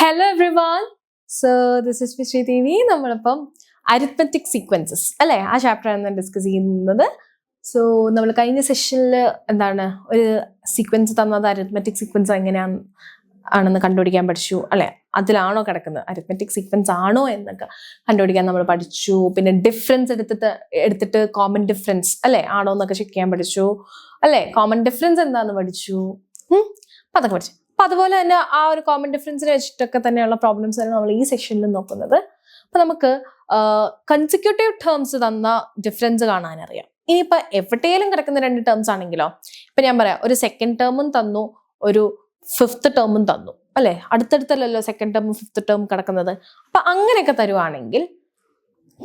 Hello everyone. So this is Vishri TV. നമ്മളിപ്പം arithmetic sequences അല്ലേ ആ ചാപ്റ്ററാണ് ഡിസ്കസ് ചെയ്യുന്നത്. സോ നമ്മൾ കഴിഞ്ഞ സെഷനിൽ എന്താണ് ഒരു സീക്വൻസ് തന്നത് അരിത്മെറ്റിക് സീക്വൻസ് എങ്ങനെയാണെന്ന് കണ്ടുപിടിക്കാൻ പഠിച്ചു അല്ലെ, അതിലാണോ കിടക്കുന്നത്, അരിത്മെറ്റിക് സീക്വൻസ് ആണോ എന്നൊക്കെ കണ്ടുപിടിക്കാൻ നമ്മൾ പഠിച്ചു. പിന്നെ ഡിഫറൻസ് എടുത്തിട്ട് കോമൺ ഡിഫറൻസ് അല്ലെ ആണോ എന്നൊക്കെ ചെക്ക് ചെയ്യാൻ പഠിച്ചു അല്ലെ. കോമൺ ഡിഫറൻസ് എന്താന്ന് പഠിച്ചു, അതൊക്കെ പഠിച്ചു. അപ്പൊ അതുപോലെ തന്നെ ആ ഒരു കോമൺ ഡിഫറൻസിനെ വെച്ചിട്ടൊക്കെ തന്നെയുള്ള പ്രോബ്ലംസ് ആണ് നമ്മൾ ഈ സെഷനിൽ നോക്കുന്നത്. അപ്പൊ നമുക്ക് കൺസിക്യൂട്ടീവ് ടേംസ് തന്ന ഡിഫറൻസ് കാണാനറിയാം. ഇനിയിപ്പോ എവിടെയെങ്കിലും കിടക്കുന്ന രണ്ട് ടേംസ് ആണെങ്കിലോ, ഇപ്പൊ ഞാൻ പറയാം ഒരു സെക്കൻഡ് ടേമും തന്നു ഒരു ഫിഫ്ത്ത് ടേമും തന്നു അല്ലെ, അടുത്തടുത്തല്ലല്ലോ സെക്കൻഡ് ടേമും ഫിഫ്ത്ത് ടേമും കിടക്കുന്നത്. അപ്പൊ അങ്ങനെയൊക്കെ തരുവാണെങ്കിൽ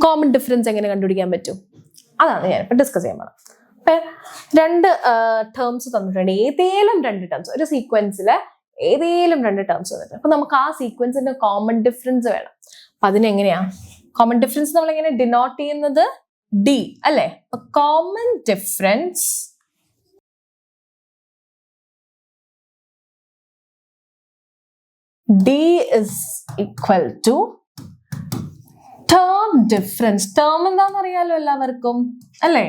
കോമൺ ഡിഫറൻസ് എങ്ങനെ കണ്ടുപിടിക്കാൻ പറ്റും, അതാണ് ഞാനിപ്പോ ഡിസ്കസ് ചെയ്യാൻ പോകുന്നത്. അപ്പൊ രണ്ട് ടേംസ് തന്നിട്ടുണ്ട്, ഏതേലും രണ്ട് ടേംസ് ഒരു സീക്വൻസില് ഏതേലും രണ്ട് ടേംസ് തന്നിട്ടുണ്ട്. അപ്പൊ നമുക്ക് ആ സീക്വൻസിന്റെ കോമൺ ഡിഫറൻസ് വേണം. അപ്പൊ അതിനെങ്ങനെയാ കോമൺ ഡിഫറൻസ് നമ്മൾ എങ്ങനെ ഡിനോട്ട് ചെയ്യുന്നത്, ഡി അല്ലെ. Common difference d is equal to term difference. Term എന്താണെന്ന് അറിയാലോ എല്ലാവർക്കും അല്ലെ.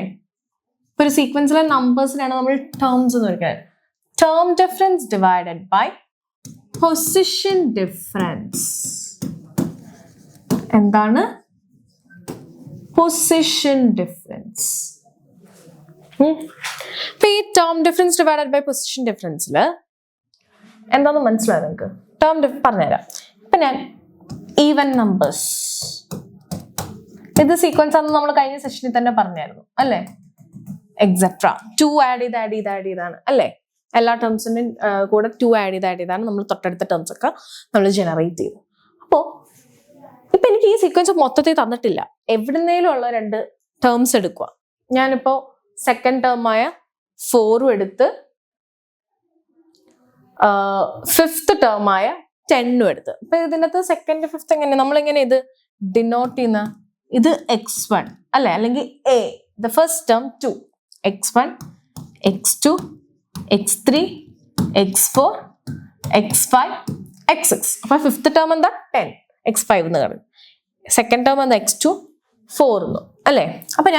ഇപ്പൊ ഒരു സീക്വൻസിലെ നമ്പേഴ്സിനാണ് നമ്മൾ ടേംസ് എന്ന് പറയുന്നത്. Term difference divided by position difference. എന്താണ് പൊസിഷൻ ഡിഫറൻസ്? ഇപ്പൊ ഈ term difference divided by position ഡിഫറൻസിൽ എന്താന്ന് മനസ്സിലായോ നിങ്ങൾക്ക്? ടേം പറഞ്ഞുതരാം. ഇപ്പൊ ഞാൻ ഈവൻ നമ്പേഴ്സ്, ഇത് സീക്വൻസ് ആണെന്ന് നമ്മൾ കഴിഞ്ഞ സെഷനിൽ തന്നെ പറഞ്ഞായിരുന്നു അല്ലെ. എക്സെട്ര 2 ആഡ് ചെയ്താണ് അല്ലെ. എല്ലാ ടേംസിനും കൂടെ 2 ആഡ് ചെയ്താണ് നമ്മൾ തൊട്ടടുത്ത ടേംസ് ഒക്കെ നമ്മൾ ജനറേറ്റ് ചെയ്തു. അപ്പോ ഇപ്പൊ എനിക്ക് ഈ സീക്വൻസ് മൊത്തത്തിൽ തന്നിട്ടില്ല, എവിടുന്നേലും ഉള്ള രണ്ട് ടേംസ് എടുക്കുക. ഞാനിപ്പോ സെക്കൻഡ് ടേമായ 4 എടുത്ത് ഫിഫ്ത്ത് ടേമായ 10 എടുത്ത്. ഇപ്പൊ ഇതിനകത്ത് സെക്കൻഡ് ഫിഫ്ത്ത് എങ്ങനെ നമ്മളെങ്ങനെ ഇത് ഡിനോട്ട് ചെയ്യുന്ന, ഇത് x1 അല്ലെ, അല്ലെങ്കിൽ a the first term 2, x1 x2 x3 x4 x5 x6. അപ്പൊ ഫിഫ്ത്ത് ടേം എന്താ 10, x5 എന്ന് കാണും. സെക്കൻഡ് ടേം എന്താ x2 4 എന്ന് അല്ലെ. അപ്പൊ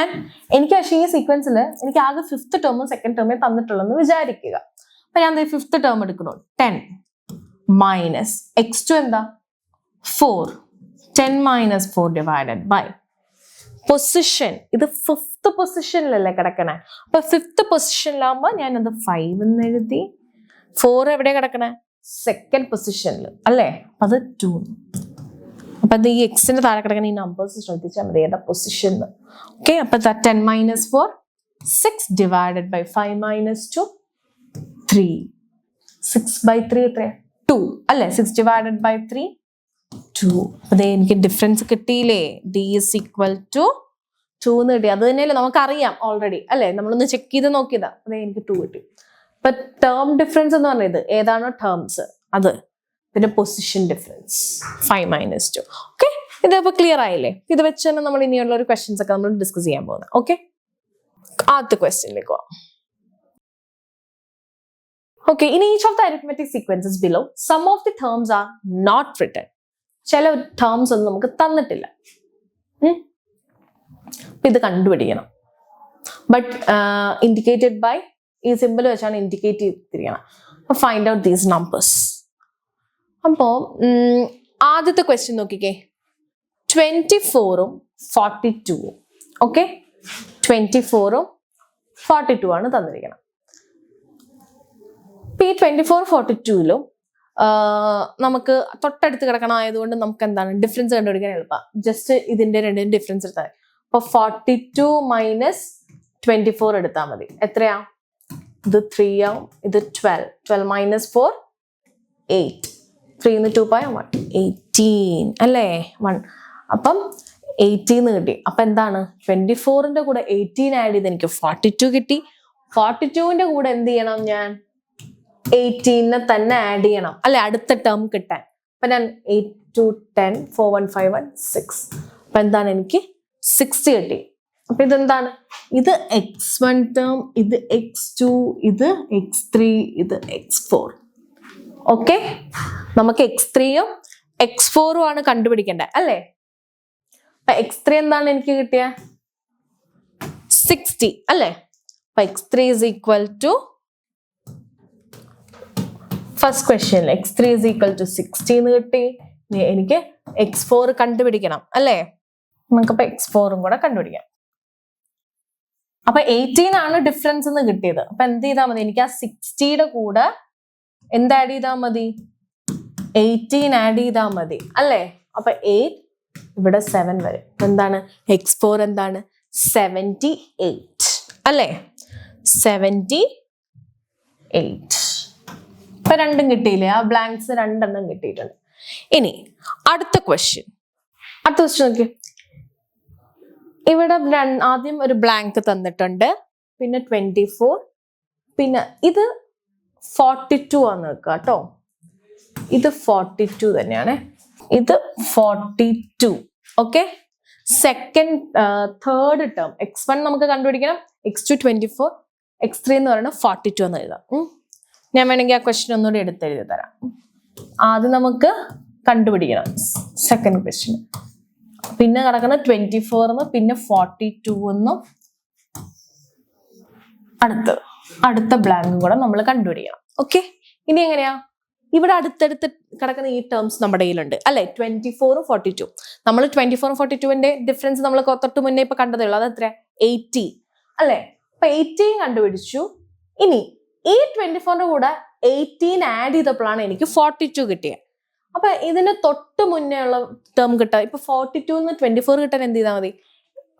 എനിക്ക് പക്ഷേ ഈ സീക്വൻസിൽ എനിക്ക് ആകെ ഫിഫ്ത്ത് ടേമും സെക്കൻഡ് ടേമേ തന്നിട്ടുള്ളൂ വിചാരിക്കുക. അപ്പൊ ഞാൻ ഫിഫ്ത്ത് ടേം എടുക്കണു, 10 മൈനസ് x2 എന്താ 4, 10 മൈനസ് 4 ഡിവൈഡഡ് ബൈ പൊസിഷൻ. ഇത് ഫിഫ്ത്ത് പൊസിഷനിലല്ലേ കിടക്കണേ. അപ്പൊ ഫിഫ്ത്ത് പൊസിഷനിലാകുമ്പോ ഞാനത് 5 എന്ന് എഴുതി. 4 എവിടെ കിടക്കണേ, സെക്കൻഡ് പൊസിഷനിൽ അല്ലേ, അത് 2. അപ്പൊ അത് ഈ എക്സിന്റെ താഴെ കിടക്കുന്ന ഈ നമ്പേഴ്സ് ശ്രദ്ധിച്ചാൽ മതി ഏതാ പൊസിഷൻ. ഓക്കെ, അപ്പൊ 10 മൈനസ് 4 6 ഡിവൈഡഡ് ബൈ 5 മൈനസ് 2 3. 6/3 എത്രയാ 2 അല്ലെ. 6 ഡിവൈഡഡ് ബൈ 3 2. അതെ, എനിക്ക് ഡിഫറൻസ് കിട്ടിയില്ലേ, ഡി ഇസ് ഈക്വൽ ടു 2 എന്ന് കിട്ടി. അത് തന്നെയല്ലേ നമുക്കറിയാം ഓൾറെഡി അല്ലെ, നമ്മളൊന്ന് ചെക്ക് ചെയ്ത് നോക്കിയതാ. അതെ, എനിക്ക് 2 കിട്ടി. ഇപ്പൊ ടേം ഡിഫറൻസ് എന്ന് പറഞ്ഞത് ഏതാണോ ടേംസ് അത്, പിന്നെ പൊസിഷൻ ഡിഫറൻസ് 5 മൈനസ് 2. ഓക്കെ, ഇതിപ്പോ ക്ലിയർ ആയില്ലേ? ഇത് വെച്ച് തന്നെ നമ്മൾ ഇനിയുള്ള ഒരു ക്വസ്റ്റ്യൻസ് ഒക്കെ നമ്മൾ ഡിസ്കസ് ചെയ്യാൻ പോകുന്നത്. ഓക്കെ, ആദ്യത്തെ ക്വസ്റ്റ്യനിലേക്ക് പോവാം. Okay, in each of the arithmetic sequences below, some of the terms are not written. ചില ടേംസ് ഒന്നും നമുക്ക് തന്നിട്ടില്ല, ഇത് കണ്ടുപിടിക്കണം. ബട്ട് ഇൻഡിക്കേറ്റഡ് ബൈ ഈ സിമ്പിൾ വെച്ചാണ് ഇൻഡിക്കേറ്റ് ചെയ്തിരിക്കണം. Find out these numbers. അപ്പോ ആദ്യത്തെ ക്വസ്റ്റ്യൻ നോക്കിക്കേ, 24ഉം 42ഉം. ഓക്കെ, 24ഉം 42 ആണ് തന്നിരിക്കണം. ഈ 24 42ലും നമുക്ക് തൊട്ടടുത്ത് കിടക്കണമായതുകൊണ്ട് നമുക്ക് എന്താണ് ഡിഫറൻസ് കണ്ടുപിടിക്കാൻ എളുപ്പമാണ്. ജസ്റ്റ് ഇതിന്റെ രണ്ടിനും ഡിഫറൻസ് എടുത്താൽ മതി. അപ്പൊ 42 മൈനസ് 24 എടുത്താൽ മതി. എത്രയാ, ഇത് 3 ആവും, ഇത് 12 മൈനസ് 4 8. 3 2 പോയാൽ 1 18 അല്ലേ 1. അപ്പം 18 കിട്ടി. അപ്പൊ എന്താണ് 24ന്റെ കൂടെ 18 ആഡ് ചെയ്ത് എനിക്ക് 42 കിട്ടി. 42ന്റെ കൂടെ എന്ത് ചെയ്യണം, ഞാൻ 18 തന്നെ ആഡ് ചെയ്യണം അല്ലെ അടുത്ത ടേം കിട്ടാൻ. അപ്പൊ ഞാൻ 8 2 10 4 1 5 1 6. അപ്പൊ എന്താണ് എനിക്ക് 60 കിട്ടി. അപ്പൊ ഇതെന്താണ്, ഇത് x1 ടേം, ഇത് x2, ഇത് x3, ഇത് x4. ഓക്കെ, നമുക്ക് x3യും x4 ആണ് കണ്ടുപിടിക്കേണ്ടത് അല്ലേ? അപ്പൊ x3 എന്താണ് എനിക്ക് കിട്ടിയ 60 അല്ലേ? അപ്പൊ x3 is equal to first question x3 is equal to 60 എന്ന് കിട്ടി. എനിക്ക് x4 കണ്ടുപിടിക്കണം അല്ലേ? നമുക്കപ്പോ x4ഉം കൂടെ കണ്ടുപിടിക്കാം. അപ്പൊ 18 ആണ് ഡിഫറൻസ് എന്ന് കിട്ടിയത്. അപ്പൊ എന്ത് ചെയ്താൽ മതി? എനിക്ക് ആ 60യുടെ കൂടെ എന്ത് ആഡ് ചെയ്താൽ മതി? 18 ആഡ് ചെയ്താൽ മതി അല്ലേ? അപ്പൊ 8 ഇവിടെ 7 വരും. എന്താണ് x4 എന്താണ്? 78 അല്ലേ? 78. ഇപ്പൊ രണ്ടും കിട്ടിയില്ലേ? ആ ബ്ലാങ്ക്സ് രണ്ടെണ്ണം കിട്ടിയിട്ടുണ്ട്. ഇനി അടുത്ത ക്വസ്റ്റ്യൻ നോക്കി. ഇവിടെ ആദ്യം ഒരു ബ്ലാങ്ക് തന്നിട്ടുണ്ട്, പിന്നെ 24, പിന്നെ ഇത് 42 ആന്ന് വെക്കുക കേട്ടോ. ഇത് 42 തന്നെയാണ്. ഇത് 42. ഓക്കെ. തേർഡ് ടേം x1 നമുക്ക് കണ്ടുപിടിക്കണം. x2 24, x3 എന്ന് പറയുന്നത് 42 എന്ന് എഴുതാം. ഞാൻ വേണമെങ്കിൽ ആ ക്വസ്റ്റ്യൻ ഒന്നുകൂടി എടുത്തെഴുതി തരാം. ആദ്യം നമുക്ക് കണ്ടുപിടിക്കണം സെക്കൻഡ് ക്വസ്റ്റ്യൻ. പിന്നെ കിടക്കുന്ന 24 എന്ന്, പിന്നെ 42 എന്നും അടുത്ത ബ്ലാങ്കും കൂടെ നമ്മൾ കണ്ടുപിടിക്കണം. ഓക്കെ. ഇനി എങ്ങനെയാ? ഇവിടെ അടുത്തടുത്ത് കിടക്കുന്ന ഈ ടേംസ് നമ്മുടെ കയ്യിലുണ്ട് അല്ലെ? 24ഉം 42. നമ്മൾ 24ഉം 42ന്റെ ഡിഫറൻസ് നമ്മൾ തൊട്ട് മുന്നേ ഇപ്പൊ കണ്ടതേ ഉള്ളൂ. അത് എത്ര? 80 അല്ലെ? അപ്പൊ 18 കണ്ടുപിടിച്ചു. ഇനി ഈ 24ന്റെ കൂടെ 18 ആഡ് ചെയ്തപ്പോഴാണ് എനിക്ക് 42 കിട്ടിയത്. അപ്പൊ ഇതിന് തൊട്ട് മുന്നേ ഉള്ള ടേം കിട്ടാം. ഇപ്പൊ 42 നിന്ന് 24 കിട്ടാൻ എന്ത് ചെയ്താൽ മതി?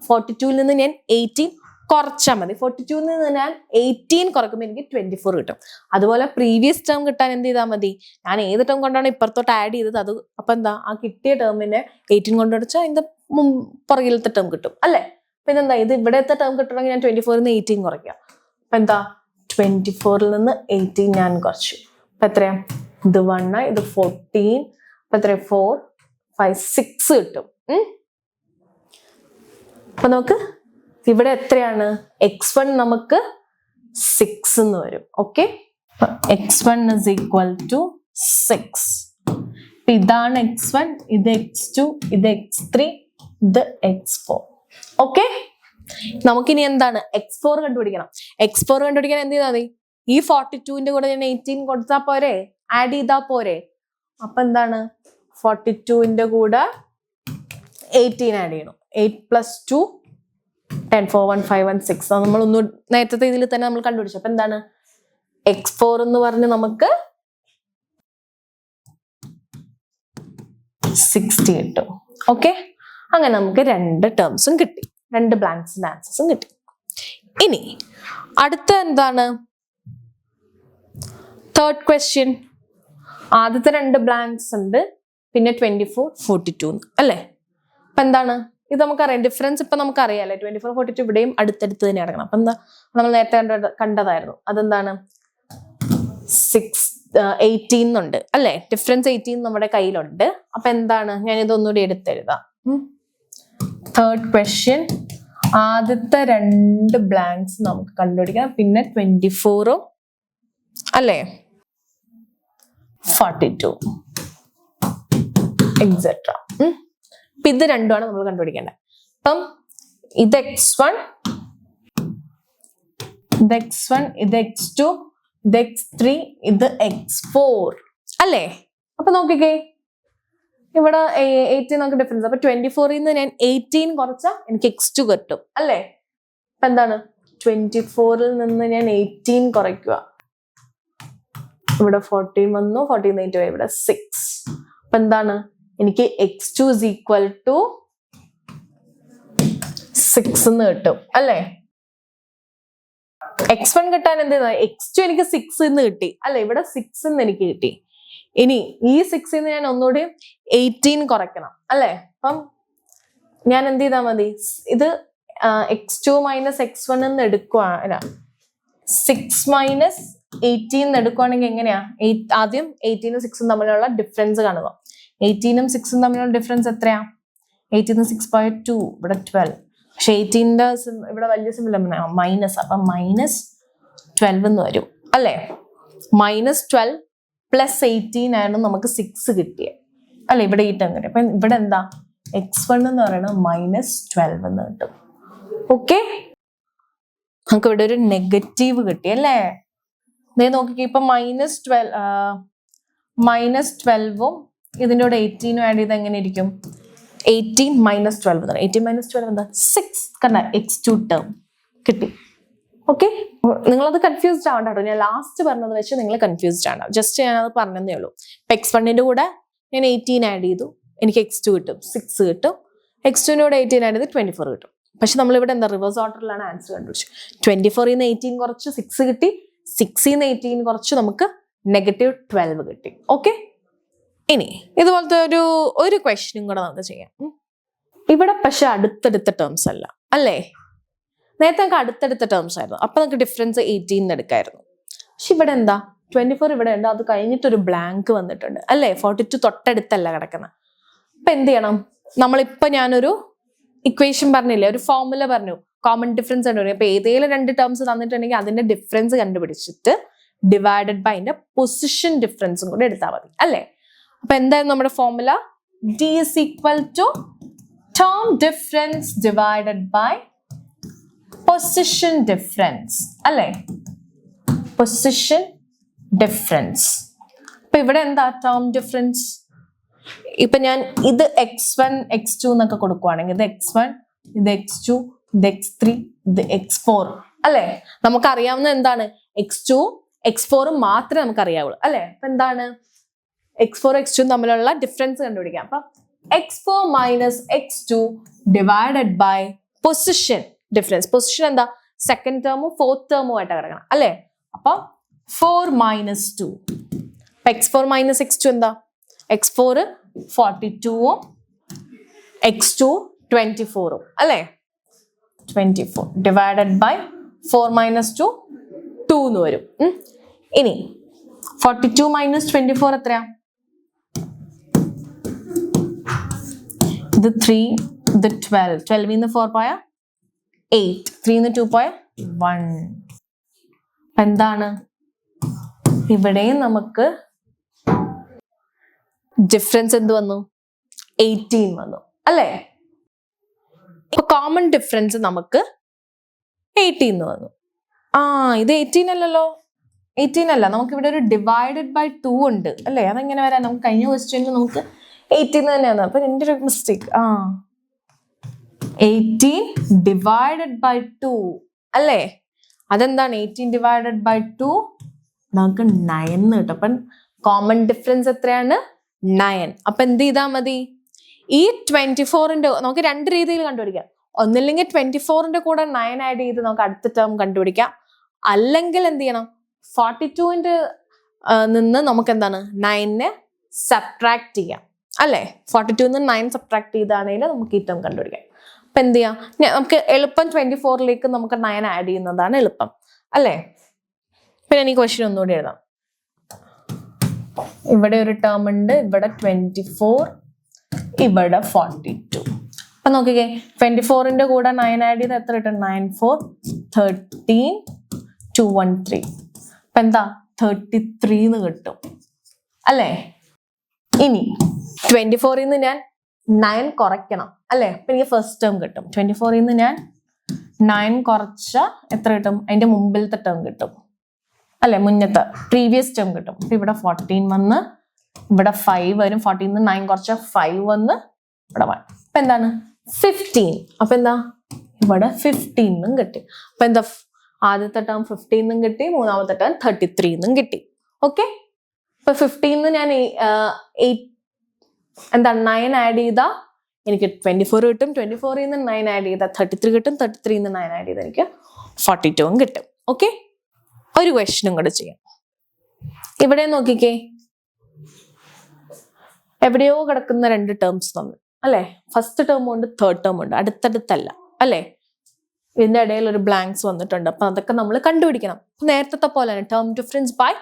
42ൽ നിന്ന് ഞാൻ 18 കുറച്ചാൽ മതി. 42ൽ നിന്ന് ഞാൻ 18 കുറയ്ക്കുമ്പോൾ എനിക്ക് 24 കിട്ടും. അതുപോലെ പ്രീവിയസ് ടേം കിട്ടാൻ എന്ത് ചെയ്താൽ മതി? ഞാൻ ഏത് ടേം കൊണ്ടാണ് ഇപ്പുറത്തോട്ട് ആഡ് ചെയ്തത് അത് അപ്പൊ എന്താ? ആ കിട്ടിയ ടേമിനെ 18 കൊണ്ടടിച്ചാൽ അതിന്റെ പുറകിലത്തെ ടേം കിട്ടും അല്ലെ? പിന്നെ എന്താ? ഇത് ഇവിടത്തെ ടേം കിട്ടണമെങ്കിൽ ഞാൻ 24ൽ നിന്ന് 18 കുറയ്ക്കാം. അപ്പൊ എന്താ? 24ൽ നിന്ന് 18 ഞാൻ കുറച്ചു. അപ്പൊ എത്രയാ? ഇത് 1, ഇത് 14. അപ്പൊ എത്ര? 4, 5, 6 കിട്ടും. അപ്പൊ നമുക്ക് ഇവിടെ എത്രയാണ്? x1 നമുക്ക് 6 എന്ന് വരും. Okay. x1 is equal to 6. ഇതാണ് x1, ഇത് x2, ഇത് x3, ഇത് x4. ഓക്കെ. നമുക്കിനി എന്താണ്? x4 കണ്ടുപിടിക്കണം. x4 കണ്ടുപിടിക്കാൻ എന്ത് ചെയ്താൽ മതി? ഈ 42ന്റെ കൂടെ ഞാൻ 18 കൊടുത്താൽ പോരെ? ആഡ് ചെയ്താൽ പോരെ? അപ്പൊ എന്താണ്? 42ന്റെ കൂടെ 18 ആഡ് ചെയ്യണം. 8 + 2 10, 4, 1, 5, 1, 6. നമ്മൾ ഒന്ന് നേരത്തെ ഇതിൽ തന്നെ നമ്മൾ കണ്ടുപിടിച്ചു. അപ്പൊ എന്താണ്? x4 എന്ന് പറഞ്ഞ് നമുക്ക് 60 കിട്ടും. ഓക്കെ. അങ്ങനെ നമുക്ക് 2 ടേംസും കിട്ടി, 2 ബ്ലാങ്ക്സിന്റെ ആൻസേഴ്സും കിട്ടി. ഇനി അടുത്ത എന്താണ്? Third question. ആദ്യത്തെ 2 ബ്ലാങ്ക്സ് ഉണ്ട്, പിന്നെ 24, 42 അല്ലേ? അപ്പൊ എന്താണ്? ഇത് നമുക്കറിയാം. ഡിഫറൻസ് ഇപ്പൊ നമുക്കറിയാം 24, 42 ഇവിടെയും അടുത്തടുത്ത് തന്നെ കിടക്കണം. അപ്പൊ എന്താ? നമ്മൾ നേരത്തെ കണ്ടതായിരുന്നു. അതെന്താണ്? 18 എന്നുണ്ട് അല്ലെ? ഡിഫറൻസ് 18 നമ്മുടെ കയ്യിലുണ്ട്. അപ്പൊ എന്താണ്? ഞാൻ ഇതൊന്നുകൂടി എടുത്തെഴുതാം. Third question. ആദ്യത്തെ 2 ബ്ലാങ്ക്സ് നമുക്ക് കണ്ടുപിടിക്കാം, പിന്നെ 24ഉം അല്ലേ 42 എക്സെട്ര. ഇത് രണ്ടുമാണ് നമ്മൾ കണ്ടുപിടിക്കേണ്ടത്. അപ്പം ഇത് x1, ഇത് x1, ഇത് x2, ഇത് x3, ഇത് x4 അല്ലേ? അപ്പൊ നോക്കിക്കേ, ഇവിടെ 18 നമുക്ക് ഡിഫറൻസ്. അപ്പൊ 24ൽ നിന്ന് ഞാൻ 18 കുറച്ചാൽ എനിക്ക് x2 കിട്ടും അല്ലേ? അപ്പൊ എന്താണ്? 24ൽ നിന്ന് ഞാൻ 18 കുറയ്ക്കുക. ഇവിടെ 14 വന്നു, 14 8 ഇവിടെ 6. അപ്പൊ എന്താണ്? എനിക്ക് x2 is equal to 6 എന്ന് കിട്ടും അല്ലേ? x1 കിട്ടാൻ എന്ത്? x2 എനിക്ക് 6 എന്ന് കിട്ടി അല്ലെ? ഇവിടെ 6 എന്ന് എനിക്ക് കിട്ടി. ഇനി ഈ 6 നിന്ന് ഞാൻ ഒന്നുകൂടി 18 കുറയ്ക്കണം അല്ലെ? അപ്പം ഞാൻ എന്ത് ചെയ്താൽ മതി? ഇത് x2 - x1 എന്ന് എടുക്കുവാണ്. 6 - 18 എടുക്കുവാണെങ്കിൽ എങ്ങനെയാ? ആദ്യം 18ഉം 6ഉം തമ്മിലുള്ള ഡിഫറൻസ് കാണുക. 18ഉം 6ഉം തമ്മിലുള്ള ഡിഫറൻസ് എത്രയാ? 18 6 / 2 ഇവിടെ 12. പക്ഷെ 18ന്റെ ഇവിടെ വലിയ സിമ്പിൾ മൈനസ്. അപ്പൊ -12 എന്ന് വരും അല്ലേ? -12 + 18 ആണ് നമുക്ക് 6 കിട്ടിയത് അല്ലെ, ഇവിടെ ഈ ടേം കിട്ടും. അപ്പൊ ഇവിടെ എന്താ x1 എന്ന് പറയുന്നത് -12 എന്ന് കിട്ടും. ഓക്കെ, നമുക്ക് ഇവിടെ ഒരു നെഗറ്റീവ് കിട്ടി അല്ലേ. നോക്കിക്കേ, ഇപ്പൊ -12ഉം ഇതിൻ്റെ കൂടെ 18ഉം ആഡ് ചെയ്ത് എങ്ങനെ ഇരിക്കും? 18 - 12 എന്ന് പറയും. 18 - 12 എന്താ? 6. കണ്ട, x2 ടേം കിട്ടി. ഓക്കെ, നിങ്ങളത് കൺഫ്യൂസ്ഡ് ആവണ്ട കേട്ടോ. ഞാൻ ലാസ്റ്റ് പറഞ്ഞത് വെച്ച് നിങ്ങൾ കൺഫ്യൂസ്ഡ് ആണ്. ജസ്റ്റ് ഞാനത് പറഞ്ഞതേ ഉള്ളൂ. ഇപ്പൊ x1ന്റെ കൂടെ ഞാൻ 18 ആഡ് ചെയ്തു, എനിക്ക് x2 കിട്ടും 6 കിട്ടും. x2ന്റെ കൂടെ 18 ആഡ് ചെയ്ത് 24 കിട്ടും. പക്ഷെ നമ്മളിവിടെ എന്താ റിവേഴ്സ് ഓർഡറിലാണ് ആൻസർ കണ്ടുപിടിച്ചു. 24 ന്ന് 18 കുറച്ച് 6 കിട്ടി, 6 ന്ന് 18 കുറച്ച് നമുക്ക് -12 കിട്ടി. ഓക്കെ, ഇനി ഇതുപോലത്തെ ഒരു ക്വസ്റ്റ്യനും കൂടെ നമുക്ക് ചെയ്യാം. ഇവിടെ പക്ഷെ അടുത്തടുത്ത ടേംസ് അല്ല അല്ലേ. നേരത്തെ നമുക്ക് അടുത്തടുത്ത ടേംസ് ആയിരുന്നു, അപ്പൊ നമുക്ക് ഡിഫറൻസ് 18 എടുക്കായിരുന്നു. പക്ഷെ ഇവിടെ എന്താ 24 ഇവിടെ ഉണ്ട്, അത് കഴിഞ്ഞിട്ടൊരു ബ്ലാങ്ക് വന്നിട്ടുണ്ട് അല്ലേ. 42 തൊട്ടടുത്തല്ല കിടക്കുന്നത്. അപ്പൊ എന്ത് ചെയ്യണം? നമ്മളിപ്പോ ഞാനൊരു ഇക്വേഷൻ പറഞ്ഞില്ലേ, ഒരു ഫോർമുല പറഞ്ഞു, കോമൺ ഡിഫറൻസ് കണ്ടുപിടിക്കും. അപ്പൊ ഏതെങ്കിലും 2 ടേംസ് തന്നിട്ടുണ്ടെങ്കിൽ അതിന്റെ ഡിഫറൻസ് കണ്ടുപിടിച്ചിട്ട് ഡിവൈഡഡ് ബൈ അതിന്റെ പൊസിഷൻ ഡിഫറൻസും കൂടെ എടുത്താൽ മതി അല്ലേ. അപ്പൊ എന്തായിരുന്നു നമ്മുടെ formula? D is equal to term difference divided by position difference അല്ലേ. Position difference. അപ്പൊ ഇവിടെ എന്താ ടേം ഡിഫറൻസ്? ഇപ്പൊ ഞാൻ ഇത് x1 x2 എന്നൊക്കെ കൊടുക്കുവാണെങ്കിൽ ഇത് x1, ഇത് x2, ഇത് x3, ഇത് x4 അല്ലെ. നമുക്കറിയാവുന്ന എന്താണ്? x2 x4 മാത്രമേ നമുക്ക് അറിയാവുള്ളൂ അല്ലെ. അപ്പൊ എന്താണ് x4 x2 തമ്മിലുള്ള ഡിഫറൻസ് കണ്ടുപിടിക്കാം. അപ്പൊ x4 - x2 divided by position difference. Position എന്താ? സെക്കൻഡ് ടേമും ഫോർത്ത് ടേമും ആയിട്ട് കിടക്കണം അല്ലെ. അപ്പൊ 4 - 2. x4 - x2 എന്താ? x4 42ഉം x2 24ഉം അല്ലെ. 24 ഡിവൈഡഡ് ബൈ 4 - 2 2 എന്ന് വരും. ഇനി 42 - 24 എത്രയാ? ഇത് 3, ഇത് 12. 12 ന്ന് 4 പോയ 8, 3 ന്ന് 2 പോയ 1. എന്താണ് ഇവിടെയും നമുക്ക് ഡിഫറൻസ് എന്ത് വന്നു? 18 വന്നു അല്ലേ. ഇപ്പൊ കോമൺ ഡിഫറൻസ് നമുക്ക് 18 വന്നു. ഇത് 18 അല്ലല്ലോ. 18 അല്ല, നമുക്ക് ഇവിടെ ഒരു ഡിവൈഡഡ് ബൈ 2 ഉണ്ട് അല്ലേ. അതെങ്ങനെ വരാൻ? നമുക്ക് കഴിഞ്ഞ ക്വസ്റ്റ്യനിൽ നമുക്ക് 18 തന്നെയാണ്. അപ്പൊ എന്റെ ഒരു മിസ്റ്റേക്ക്. 18 ഡിവൈഡഡ് ബൈ 2 അല്ലേ. അതെന്താണ് 18 ഡിവൈഡഡ് ബൈ 2? നമുക്ക് 9 കിട്ടും. അപ്പം കോമൺ ഡിഫറൻസ് എത്രയാണ്? 9. അപ്പൊ എന്ത് ചെയ്താൽ മതി? ഈ 24ന്റെ നമുക്ക് 2 രീതിയിൽ കണ്ടുപിടിക്കാം. ഒന്നില്ലെങ്കിൽ 24ന്റെ കൂടെ 9 ആഡ് ചെയ്ത് നമുക്ക് അടുത്ത ടേം കണ്ടുപിടിക്കാം. അല്ലെങ്കിൽ എന്ത് ചെയ്യണം? 42ന്റെ നിന്ന് നമുക്ക് എന്താണ് 9നെ സബ്ട്രാക്ട് ചെയ്യാം അല്ലേ. 42 നിന്ന് 9 സബ്ട്രാക്ട് ചെയ്താണെങ്കിൽ നമുക്ക് ഈ ടേം കണ്ടുപിടിക്കാം. അപ്പൊ എന്ത് ചെയ്യാം? നമുക്ക് എളുപ്പം 24ലേക്ക് നമുക്ക് 9 ആഡ് ചെയ്യുന്നതാണ് എളുപ്പം അല്ലേ. പിന്നെ എനിക്ക് ക്വസ്റ്റ്യൻ ഒന്നുകൂടി എഴുതാം. ഇവിടെ ഒരു ടേം ഉണ്ട്, ഇവിടെ 24, ഇവിടെ 42. അപ്പൊ നോക്കിക്കേ, 24ന്റെ കൂടെ 9 ആഡ് ചെയ്ത് എത്ര കിട്ടും? 9 4 13 2 1 3. അപ്പൊ എന്താ 33 എന്ന് കിട്ടും അല്ലേ. ഇനി 24 ന്ന് ഞാൻ 9 കുറയ്ക്കണം അല്ലേ. അപ്പൊ എനിക്ക് ഫസ്റ്റ് ടേം കിട്ടും. 24 ന്ന് ഞാൻ 9 കുറച്ച എത്ര കിട്ടും? അതിന്റെ മുമ്പിലത്തെ ടേം കിട്ടും അല്ലെ, മുന്നത്തെ പ്രീവിയസ് ടേം കിട്ടും. അപ്പൊ ഇവിടെ 14 വന്ന് ഇവിടെ 5 വരും. 14 ന്ന് 9 കുറച്ച 5 വന്ന് ഇവിടെ 1. അപ്പൊ എന്താണ് 15. അപ്പൊ എന്താ ഇവിടെ 15 എന്നും കിട്ടി. അപ്പൊ എന്താ ആദ്യത്തെ ടേം 15 എന്നും കിട്ടി, മൂന്നാമത്തെ ടേം 33 എന്നും കിട്ടി. ഓക്കെ, ഇപ്പൊ 15 ന്ന് ഞാൻ 9 ആഡ് ചെയ്താ എനിക്ക് 24 കിട്ടും. 24 ന്ന് 9 ആഡ് ചെയ്താൽ 33 കിട്ടും. 33 ന്ന് 9 ആഡ് ചെയ്താൽ എനിക്ക് 42 കിട്ടും. ഓക്കെ, ഒരു ക്വസ്റ്റ്യനും കൂടെ ചെയ്യാം. ഇവിടെ നോക്കിക്കേ, എവിടെയോ കിടക്കുന്ന 2 ടേംസ് തമ്മിൽ അല്ലെ. ഫസ്റ്റ് ടേം ഉണ്ട്, തേർഡ് ടേം ഉണ്ട്, അടുത്തടുത്തല്ല അല്ലെ. ഇതിന്റെ ഇടയിൽ ഒരു ബ്ലാങ്ക്സ് വന്നിട്ടുണ്ട്. അപ്പൊ അതൊക്കെ നമ്മൾ കണ്ടുപിടിക്കണം. നേരത്തെ പോലെ തന്നെ ടേം ഡിഫറൻസ് ബൈ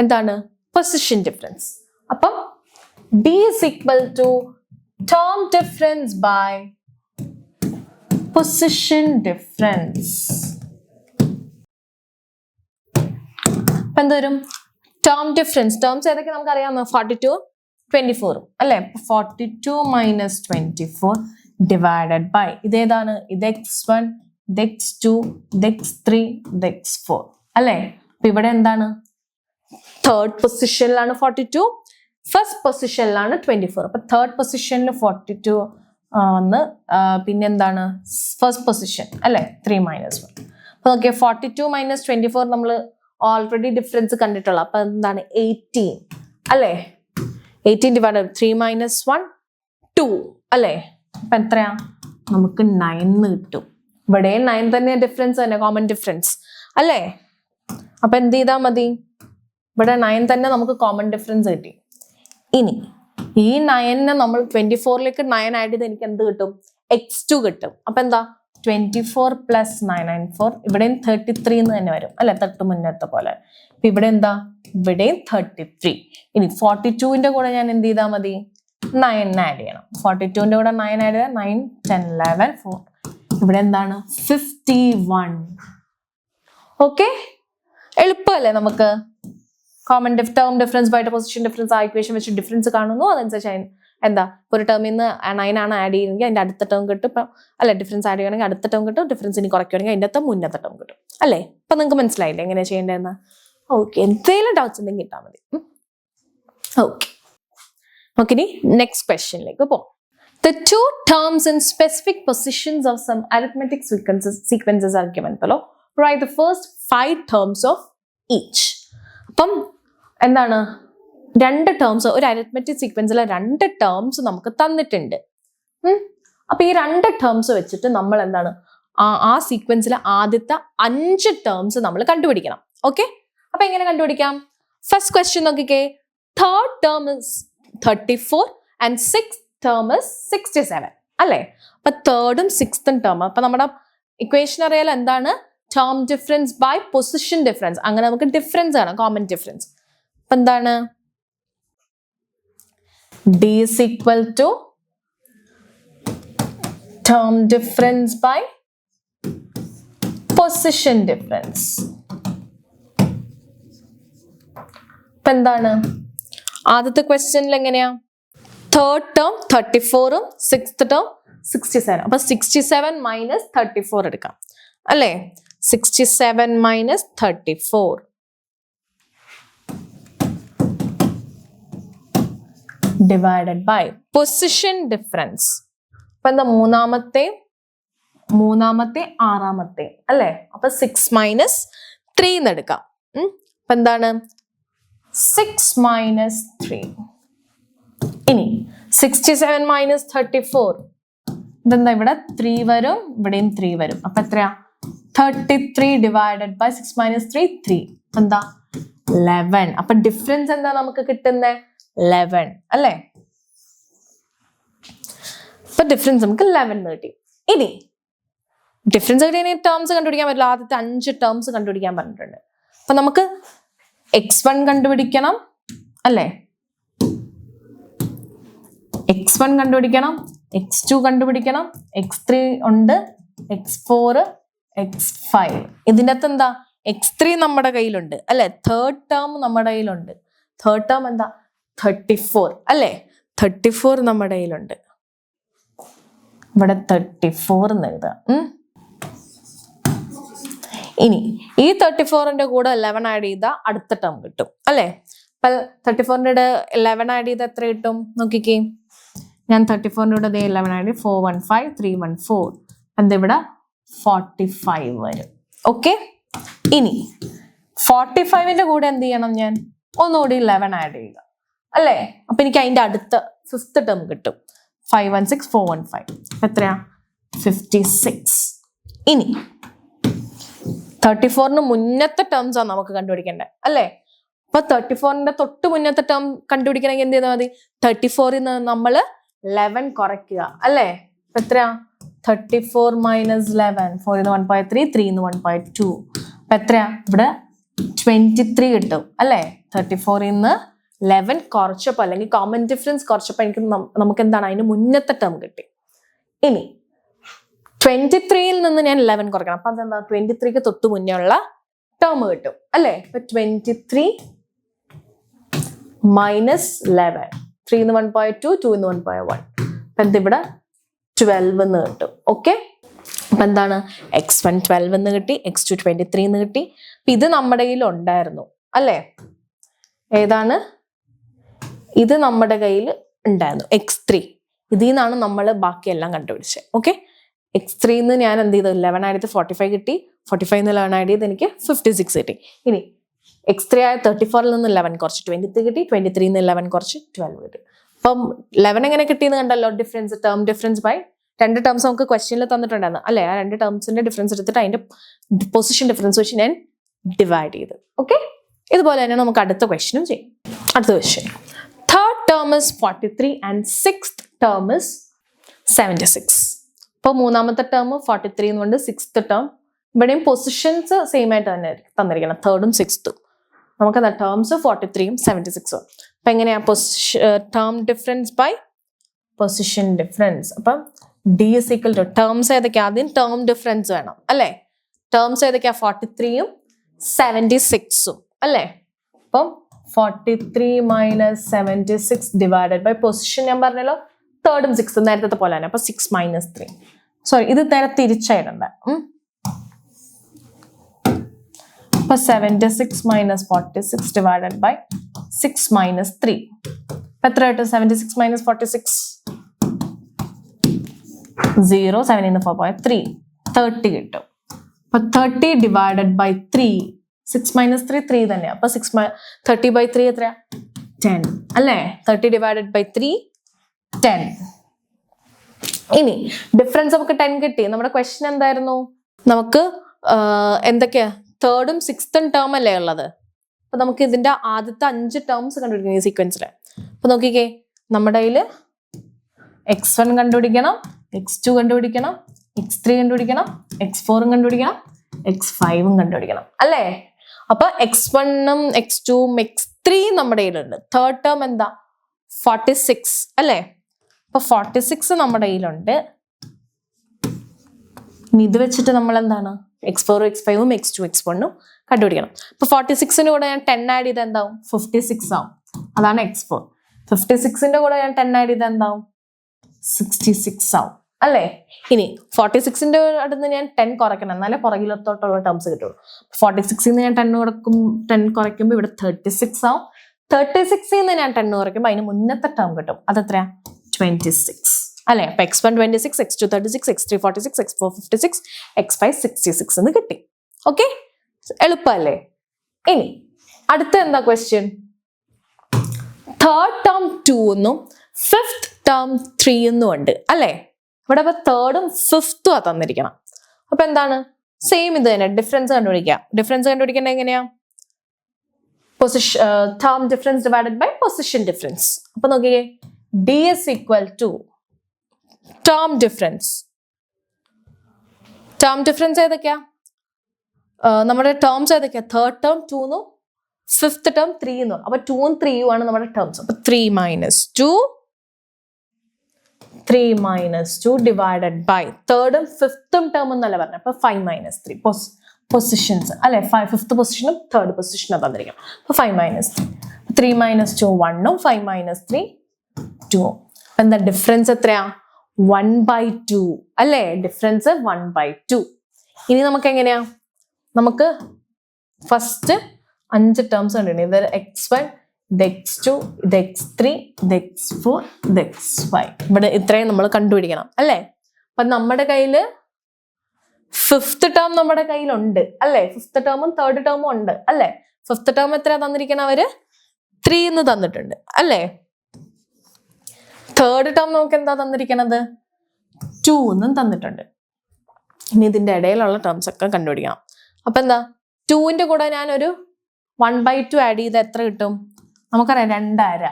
എന്താണ്? Position difference. അപ്പം D is equal to term difference by position difference. അപ്പൊ എന്തോരും? Term difference. ടേംസ് ഏതൊക്കെ നമുക്ക് അറിയാമോ? 42, 24 അല്ലെ. 42 മൈനസ് 24 ഡിവൈഡഡ് ബൈ ഇതേതാണ്, ഇത് x1, ഇത് x2, ഇത് x3, ഇത് x4 അല്ലെ. അപ്പൊ ഇവിടെ എന്താണ്, തേർഡ് പൊസിഷനിലാണ് 42, ഫസ്റ്റ് പൊസിഷനിലാണ് 24. അപ്പൊ തേർഡ് പൊസിഷനിൽ 42 വന്ന് പിന്നെന്താണ് ഫസ്റ്റ് പൊസിഷൻ അല്ലെ 3 മൈനസ് 1. അപ്പൊ നോക്കിയാൽ 42 മൈനസ് 24 നമ്മൾ ഓൾറെഡി ഡിഫറൻസ് കണ്ടിട്ടുള്ള. അപ്പൊ എന്താണ് 18 അല്ലെ. 18 ഡിവൈഡ് 3 മൈനസ് 1 2 അല്ലെ. അപ്പൊ എത്രയാ, നമുക്ക് 9 കിട്ടും. ഇവിടെ 9 തന്നെ ഡിഫറൻസ് തന്നെ, കോമൺ ഡിഫറൻസ് അല്ലെ. അപ്പൊ എന്ത് ചെയ്താൽ മതി, ഇവിടെ 9 തന്നെ നമുക്ക് കോമൺ ഡിഫറൻസ് കിട്ടി. ഇനി ഈ 9നെ നമ്മൾ 24ലേക്ക് 9 ആഡ് ചെയ്ത് എനിക്ക് എന്ത് കിട്ടും, x2 കിട്ടും. അപ്പൊ എന്താ 24 പ്ലസ് 994, ഇവിടെയും 33 എന്ന് തന്നെ വരും അല്ലെ, തൊട്ട് മുന്നത്തെ പോലെ. ഇവിടെ എന്താ, ഇവിടെയും 33. ഇനി 42ന്റെ കൂടെ ഞാൻ എന്ത് ചെയ്താൽ മതി, 9 ആഡ് ചെയ്യണം. 42ന്റെ കൂടെ 9 ആഡ് ചെയ്താൽ 9 10 11 4. ഇവിടെ എന്താണ് 51. ഓക്കെ, എളുപ്പമല്ലേ നമുക്ക്. Common term difference by position difference ആ ഇക്വേഷൻ വെച്ച് ഡിഫറൻസ് കാണുന്നു, അതനുസരിച്ച് എന്താ ഒരു ടേമിൽ നിന്ന് 9 ആണ് ആഡ് ചെയ്യുമെങ്കിൽ അതിന്റെ അടുത്ത ടേം കിട്ടും. ഇപ്പം അല്ലെ ഡിഫറൻസ് ആഡ് ചെയ്യണമെങ്കിൽ അടുത്ത ടേം കിട്ടും, ഡിഫറൻസ് ഇനി കുറയ്ക്കുകയാണെങ്കിൽ അതിൻ്റെ മുന്നത്തെ ടേം കിട്ടും അല്ലേ. അപ്പൊ നിങ്ങൾക്ക് മനസ്സിലായില്ലേ എങ്ങനെയാ ചെയ്യേണ്ടതെന്ന്. ഓക്കെ, എന്തെങ്കിലും ഡൗട്ട്സ് ഉണ്ടെങ്കിൽ ഇട്ടാൽ മതി. ഓക്കെ, നമുക്കിനി നെക്സ്റ്റ് ക്വസ്റ്റ്യനിലേക്ക് പോകാം. The two terms in specific positions of some arithmetic sequences are given below. Write the first 5 terms of each. അപ്പം എന്താണ്, 2 ടേംസ് ഒരു അരിത്മെറ്റിക് സീക്വൻസിലെ 2 ടേംസ് നമുക്ക് തന്നിട്ടുണ്ട്. അപ്പൊ ഈ 2 ടേംസ് വെച്ചിട്ട് നമ്മൾ എന്താണ് ആ സീക്വൻസിലെ ആദ്യത്തെ 5 ടേംസ് നമ്മൾ കണ്ടുപിടിക്കണം. ഓക്കെ, അപ്പൊ എങ്ങനെ കണ്ടുപിടിക്കാം? ഫസ്റ്റ് ക്വസ്റ്റ്യൻ നോക്കിക്കേ. Third term is 34 and six term is 67 അല്ലെ. അപ്പൊ തേർഡും സിക്സ്തും ടേം, അപ്പൊ നമ്മുടെ ഇക്വേഷൻ അറിയാലോ എന്താണ്, term difference by position difference. അങ്ങനെ നമുക്ക് ഡിഫറൻസ് ആണ്, കോമൺ ഡിഫറൻസ്. അപ്പൊ എന്താണ്, D is equal to term difference by position difference. ഇപ്പൊ എന്താണ് ആദ്യത്തെ ക്വസ്റ്റ്യനിൽ എങ്ങനെയാ, തേർഡ് ടേം 34ഉം സിക്സ്ത് ടേം 67. അപ്പൊ 67 മൈനസ് 34 എടുക്കാം അല്ലേ. 67 minus 34 divided by position difference. അപ്പൊ എന്താ മൂന്നാമത്തെ ആറാമത്തെ അല്ലെ. അപ്പൊ 6 മൈനസ് 3 എന്ന് എടുക്കാം. അപ്പൊ എന്താണ് 6 മൈനസ് 3. ഇനി 67 മൈനസ് 34 ഇതെന്താ, ഇവിടെ 3 വരും, ഇവിടെയും 3 വരും. അപ്പൊ എത്രയാ 33 ഡിവൈഡഡ് ബൈ 6 മൈനസ് 3 3. എന്താ 11. അപ്പൊ ഡിഫറൻസ് എന്താ നമുക്ക് കിട്ടുന്നത് 11 അല്ലേ. അപ്പൊ ഡിഫറൻസ് നമുക്ക് 11 കിട്ടി. ഇനി ഡിഫറൻസ് കിട്ടിയ ടേംസ് കണ്ടുപിടിക്കാൻ പറ്റില്ല, ആദ്യത്തെ 5 ടേംസ് കണ്ടുപിടിക്കാൻ പറഞ്ഞിട്ടുണ്ട്. അപ്പൊ നമുക്ക് x1 കണ്ടുപിടിക്കണം അല്ലേ, x1 കണ്ടുപിടിക്കണം, x2 കണ്ടുപിടിക്കണം, x3 ഉണ്ട്, x4 x5. ഇതിൻ്റെ അകത്ത് എന്താ x3 നമ്മുടെ കയ്യിലുണ്ട് അല്ലെ, തേർഡ് ടേം നമ്മുടെ കയ്യിലുണ്ട്. തേർഡ് ടേം എന്താ 34 അല്ലെ, 34 നമ്മുടെ കയ്യിലുണ്ട്. ഇവിടെ 34 എന്ന് എഴുതാം. ഇനി ഈ 34ന്റെ കൂടെ 11 ആഡ് ചെയ്താൽ അടുത്ത ടേം കിട്ടും അല്ലെ. അപ്പൊ 34ന്റെ 11 ആഡ് ചെയ്താൽ എത്ര കിട്ടും നോക്കിക്കേ. ഞാൻ 34ന്റെ കൂടെ 11 ആഡ് 415 314. എന്താ ഇവിടെ 45 വരും. ഓക്കെ, ഇനി 45ന്റെ കൂടെ എന്ത് ചെയ്യണം, ഞാൻ ഒന്നുകൂടി 11 ആഡ് ചെയ്യുക അല്ലേ. അപ്പൊ എനിക്ക് അതിന്റെ അടുത്ത 5th ടേം കിട്ടും. 516 415 എത്രയാ 56. ഇനി 34ന് മുന്നത്തെ ടേംസ് ആണ് നമുക്ക് കണ്ടുപിടിക്കേണ്ടത് അല്ലേ. അപ്പൊ 34ന്റെ തൊട്ട് മുന്നത്തെ ടേം കണ്ടുപിടിക്കണമെങ്കിൽ എന്ത് ചെയ്താൽ മതി, 34ൽ നിന്ന് നമ്മൾ 11 കുറയ്ക്കുക അല്ലേ. എത്രയാ 34 മൈനസ് 11. 4 1.3 3 1.2. അപ്പൊ എത്രയാ ഇവിടെ 23 കിട്ടും അല്ലേ. 34ൽ നിന്ന് 11 കുറച്ചപ്പോൾ അല്ലെങ്കിൽ കോമൺ ഡിഫറൻസ് കുറച്ചപ്പോൾ എനിക്ക് നമുക്ക് എന്താണ് അതിന് മുന്നത്തെ ടേം കിട്ടി. ഇനി 23ൽ നിന്ന് ഞാൻ 11 കുറയ്ക്കണം. അപ്പൊ അതെന്താ 23ക്ക് തൊട്ട് മുന്നേ ഉള്ള ടേം കിട്ടും അല്ലേ. അപ്പൊ 23 മൈനസ് 11 3 1 പോയ 2, 2 1 പോയ 1. അപ്പൊ എന്തിവിടെ 12 എന്ന് കിട്ടും. ഓക്കെ, അപ്പൊ എന്താണ് x1 12 എന്ന് കിട്ടി, x2 23 എന്ന് കിട്ടി. അപ്പൊ ഇത് നമ്മുടെ കയ്യിൽ ഉണ്ടായിരുന്നു അല്ലേ? ഏതാണ് ഇത്? നമ്മുടെ കയ്യിൽ ഉണ്ടായിരുന്നു x3. ഇതിൽ നിന്നാണ് നമ്മൾ ബാക്കിയെല്ലാം കണ്ടുപിടിച്ചത്. ഓക്കെ, x3 ഞാൻ എന്ത് ചെയ്തു? 11 ആയിട്ട് 45 കിട്ടി, 45 11 ആഡ് ചെയ്ത് എനിക്ക് 56 കിട്ടി. ഇനി x3 ആയ 34 നിന്ന് 11 കുറച്ച് 23 കിട്ടി, 23 11 കുറച്ച് 12 കിട്ടി. അപ്പം 11 എങ്ങനെ കിട്ടിയെന്ന് കണ്ടല്ലോ? Difference, term difference by 2 terms നമുക്ക് ക്വസ്റ്റ്യനിൽ തന്നിട്ടുണ്ടായിരുന്നു അല്ലേ? ആ 2 ടേംസിന്റെ ഡിഫറൻസ് എടുത്തിട്ട് അതിന്റെ പൊസിഷൻ ഡിഫറൻസ് വെച്ച് ഞാൻ ഡിവൈഡ് ചെയ്തു. ഓക്കെ, ഇതുപോലെ തന്നെ നമുക്ക് അടുത്ത ക്വസ്റ്റ്യനും ചെയ്യും. അടുത്ത question, third term is 43 and sixth term is 76. അപ്പോൾ മൂന്നാമത്തെ ടേം 43 എന്നുകൊണ്ട് സിക്സ്ത് ടേം ഇവിടെയും പൊസിഷൻസ് സെയിം ആയിട്ട് തന്നെ തന്നിരിക്കണം, തേർഡും സിക്സ്തും. നമുക്ക് ടേംസ് 43ഉം 76ഉം. അപ്പൊ എങ്ങനെയാ? Term difference by position difference. അപ്പം D is equal to terms ഏതൊക്കെയാ? ആദ്യം ടേം ഡിഫറൻസ് വേണം അല്ലേ? ടേംസ് ഏതൊക്കെയാ? 43ഉം 76ഉം അല്ലേ? അപ്പം 43 മൈനസ് 76 ഡിവൈഡഡ് ബൈ പൊസിഷൻ ഞാൻ പറഞ്ഞല്ലോ തേർഡും സിക്സും നേരത്തെ പോലെ തന്നെ. അപ്പൊ 6 മൈനസ് 3. സോറി, ഇത് നേരെ തിരിച്ചായിട്ടുണ്ട്. അപ്പൊ 76 മൈനസ് 46 ഡിവൈഡഡ് ബൈ 6 മൈനസ് 3. എത്ര കിട്ടും? 76 മൈനസ് 46 0, 7 in the 4 പോയ 3, 30 കിട്ടും. അപ്പൊ 30 ഡിവൈഡഡ് ബൈ 3, 6 മൈനസ് 3 3 തന്നെയാണ്. അപ്പൊ 30 ബൈ 3 എത്രയാ? 10 അല്ലേ? 30 ഡിവൈഡഡ് ബൈ 3 10. ഇനി ഡിഫറൻസ് നമുക്ക് 10 കിട്ടി. നമ്മുടെ ക്വസ്റ്റ്യൻ എന്തായിരുന്നു? നമുക്ക് എന്തൊക്കെയാ? തേർഡും സിക്സ്തും ടേം അല്ലേ ഉള്ളത്? അപ്പൊ നമുക്ക് ഇതിന്റെ ആദ്യത്തെ 5 ടേംസ് കണ്ടുപിടിക്കണം ഈ സീക്വൻസിൽ. അപ്പൊ നോക്കിക്കേ, നമ്മുടെ കയ്യില് x1 കണ്ടുപിടിക്കണം, x2 കണ്ടുപിടിക്കണം, x3 കണ്ടുപിടിക്കണം, x4 കണ്ടുപിടിക്കണം, x5 കണ്ടുപിടിക്കണം അല്ലേ? അപ്പൊ x1ഉം x2ഉം x3 നമ്മുടെ കയ്യിലുണ്ട്. തേർഡ് ടേം എന്താ? 46 അല്ലേ? അപ്പൊ 46 നമ്മുടെ കയ്യിലുണ്ട്. ഇനി ഇത് വെച്ചിട്ട് നമ്മൾ എന്താണ്? x4, x5ഉം x2, x1ഉം കണ്ടുപിടിക്കണം. അപ്പൊ 46ന്റെ കൂടെ ഞാൻ 10 ആഡ് ചെയ്ത് എന്താവും? 56 ആവും. അതാണ് x4. 56ന്റെ കൂടെ ഞാൻ 10 ആഡ് ചെയ്ത് എന്താവും? 66 ആവും അല്ലേ? ഇനി 46ന്റെ അടുത്ത് ഞാൻ 10 കുറയ്ക്കണം, എന്നാലേ പുറകിലത്തോട്ടുള്ള ടേംസ് കിട്ടുള്ളൂ. 46ന്ന് ഞാൻ 10 കുറയ്ക്കുമ്പോൾ ഇവിടെ 36 ആവും. 36ന്ന് ഞാൻ 10 കുറയ്ക്കുമ്പോൾ അതിന് മുന്നത്തെ ടേം കിട്ടും. അതെത്രയാ? 26 അല്ലേ? അപ്പൊ x1 26, x2 36, x3 46, x4 56, x5 66 എന്ന് കിട്ടി. ഓക്കെ, എളുപ്പല്ലേ? ഇനി അടുത്ത എന്താ ക്വസ്റ്റ്യൻ? തേർഡ് ടേം 2 എന്നും ഫിഫ്ത് ടേം 3 എന്നും ഉണ്ട് അല്ലേ? ഇവിടെ അപ്പൊ തേർഡും ഫിഫ്ത്തും തന്നിരിക്കണം. അപ്പൊ എന്താണ്? സെയിം ഇത് തന്നെ, ഡിഫറൻസ് കണ്ടുപിടിക്കാം. ഡിഫറൻസ് കണ്ടുപിടിക്കേണ്ടത് എങ്ങനെയാ? Term difference divided by position difference. അപ്പൊ നോക്കിയേ, D is equal to term difference. Term difference ഏതൊക്കെയാ? നമ്മുടെ ടേംസ് ഏതൊക്കെയാ? തേർഡ് ടേം 2 എന്നും ഫിഫ്ത് ടേം 3 എന്നും. അപ്പൊ 2ഉം 3ഉം ആണ് നമ്മുടെ ടേംസ്. അപ്പൊ 3 മൈനസ് 2 ഡിവൈഡഡ് ബൈ തേർഡും ഫിഫ്ത്തും ടേം എന്നല്ല പറഞ്ഞത്. അപ്പൊ 5 മൈനസ് 3 പൊസിഷൻസ് അല്ലെ? ഫിഫ്ത്ത് പൊസിഷനും തേർഡ് പൊസിഷനും തന്നിരിക്കും. അപ്പൊ 5 മൈനസ് 3 മൈനസ് 2 1ഉം 5 മൈനസ് 3 2ഉം. എന്താ ഡിഫറൻസ്? എത്രയാ? 1/2 അല്ലേ? ഡിഫറൻസ് 1/2. ഇനി നമുക്ക് എങ്ങനെയാ? നമുക്ക് ഫസ്റ്റ് 5 ടേംസ് കണ്ടിട്ടുണ്ട്. ഇത് x1, ഇത് x2, ഇത് x3, ഇത് x4, ഇത് x5. ഇവിടെ ഇത്രയും നമ്മൾ കണ്ടുപിടിക്കണം അല്ലേ? അപ്പൊ നമ്മുടെ കയ്യില് ഫിഫ്ത് ടേം നമ്മുടെ കയ്യിലുണ്ട് അല്ലേ? ഫിഫ്ത് ടേമും തേർഡ് ടേമും ഉണ്ട് അല്ലേ? ഫിഫ്ത് ടേം എത്ര തന്നിരിക്കണം? അവര് 3 എന്ന് തന്നിട്ടുണ്ട് അല്ലേ? തേർഡ് ടേം നമുക്ക് എന്താ തന്നിരിക്കണത്? 2 എന്നും തന്നിട്ടുണ്ട്. ഇനി ഇതിന്റെ ഇടയിലുള്ള ടേംസ് ഒക്കെ കണ്ടുപിടിക്കണം. അപ്പൊ എന്താ? 2ന്റെ കൂടെ ഞാൻ ഒരു 1/2 ആഡ് ചെയ്ത് എത്ര കിട്ടും? നമുക്കറിയാം 2.5.